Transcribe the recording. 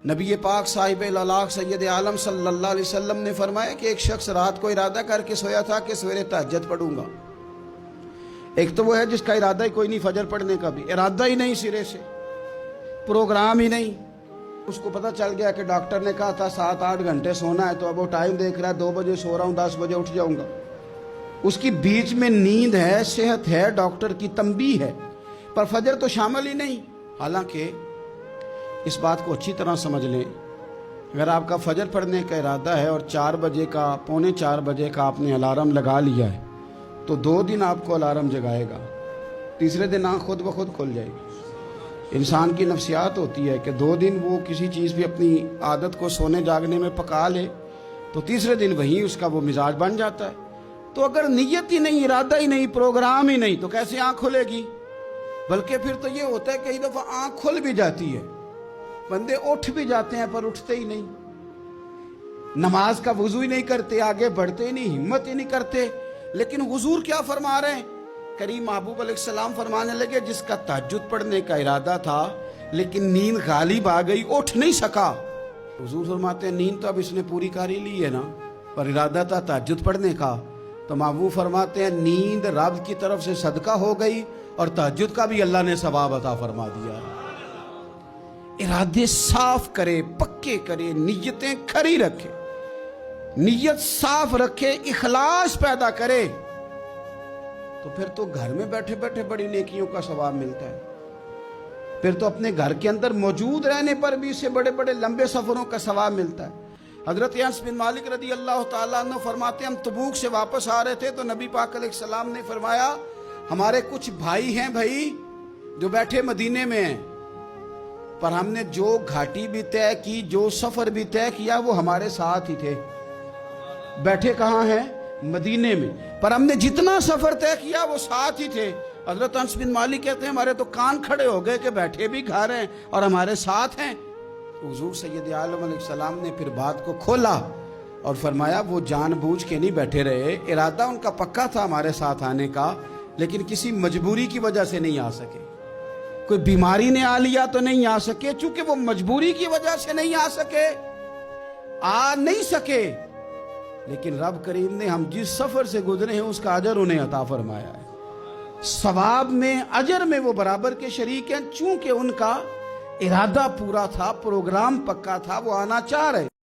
نبی پاک صاحب العلاق سید عالم صلی اللہ علیہ وسلم نے فرمایا کہ ایک شخص رات کو ارادہ کر کے سویا تھا کہ سویرے تہجد پڑھوں گا۔ ایک تو وہ ہے جس کا ارادہ ہی کوئی نہیں، فجر پڑھنے کا بھی ارادہ ہی نہیں، سرے سے پروگرام ہی نہیں۔ اس کو پتہ چل گیا کہ ڈاکٹر نے کہا تھا 7-8 گھنٹے سونا ہے، تو اب وہ ٹائم دیکھ رہا ہے 2 بجے سو رہا ہوں، 10 بجے اٹھ جاؤں گا۔ اس کی بیچ میں نیند ہے، صحت ہے، ڈاکٹر کی تنبیہ ہے، پر فجر تو شامل ہی نہیں۔ حالانکہ اس بات کو اچھی طرح سمجھ لیں، اگر آپ کا فجر پڑھنے کا ارادہ ہے اور 4 بجے کا 3:45 بجے کا آپ نے الارم لگا لیا ہے، تو 2 دن آپ کو الارم جگائے گا، تیسرے دن آنکھ خود بخود کھل جائے گی۔ انسان کی نفسیات ہوتی ہے کہ 2 دن وہ کسی چیز بھی اپنی عادت کو سونے جاگنے میں پکا لے تو تیسرے دن وہیں اس کا وہ مزاج بن جاتا ہے۔ تو اگر نیت ہی نہیں، ارادہ ہی نہیں، پروگرام ہی نہیں، تو کیسے آنکھ کھلے گی؟ بلکہ پھر تو یہ ہوتا ہے کئی دفعہ آنکھ کھل بھی جاتی ہے، بندے اٹھ بھی جاتے ہیں پر اٹھتے ہی نہیں، نماز کا وضو ہی نہیں کرتے، آگے بڑھتے ہی نہیں، ہمت ہی نہیں کرتے۔ لیکن حضور کیا فرما رہے ہیں؟ کریم محبوب علیہ السلام فرمانے لگے جس کا تہجد پڑھنے کا ارادہ تھا لیکن نیند غالب آ گئی، اٹھ نہیں سکا۔ حضور فرماتے ہیں نیند تو اب اس نے پوری کر ہی لی ہے نا، پر ارادہ تھا تہجد پڑھنے کا۔ تو محبوب فرماتے ہیں نیند رب کی طرف سے صدقہ ہو گئی اور تہجد کا بھی اللہ نے ثواب عطا فرما دیا۔ ارادے صاف کرے، پکے کرے، نیتیں کھری رکھے، نیت صاف رکھے، اخلاص پیدا کرے، تو پھر تو گھر میں بیٹھے بیٹھے بڑی نیکیوں کا ثواب ملتا ہے۔ پھر تو اپنے گھر کے اندر موجود رہنے پر بھی اسے بڑے بڑے لمبے سفروں کا ثواب ملتا ہے۔ حضرت انس بن مالک رضی اللہ تعالیٰ عنہ فرماتے ہیں ہم تبوک سے واپس آ رہے تھے تو نبی پاک علیہ السلام نے فرمایا ہمارے کچھ بھائی ہیں بھائی جو بیٹھے مدینے میں ہیں، پر ہم نے جو گھاٹی بھی طے کی، جو سفر بھی طے کیا، وہ ہمارے ساتھ ہی تھے۔ بیٹھے کہاں ہیں؟ مدینے میں، پر ہم نے جتنا سفر طے کیا وہ ساتھ ہی تھے۔ حضرت انس بن مالک کہتے ہیں ہمارے تو کان کھڑے ہو گئے کہ بیٹھے بھی گھر ہیں اور ہمارے ساتھ ہیں۔ حضور سید عالم علیہ السلام نے پھر بات کو کھولا اور فرمایا وہ جان بوجھ کے نہیں بیٹھے رہے، ارادہ ان کا پکا تھا ہمارے ساتھ آنے کا، لیکن کسی مجبوری کی وجہ سے نہیں آ سکے۔ کوئی بیماری نے آ لیا تو نہیں آ سکے، چونکہ وہ مجبوری کی وجہ سے نہیں آ سکے، آ نہیں سکے، لیکن رب کریم نے ہم جس سفر سے گزرے ہیں اس کا اجر انہیں عطا فرمایا ہے۔ ثواب میں، اجر میں وہ برابر کے شریک ہیں، چونکہ ان کا ارادہ پورا تھا، پروگرام پکا تھا، وہ آنا چاہ رہے۔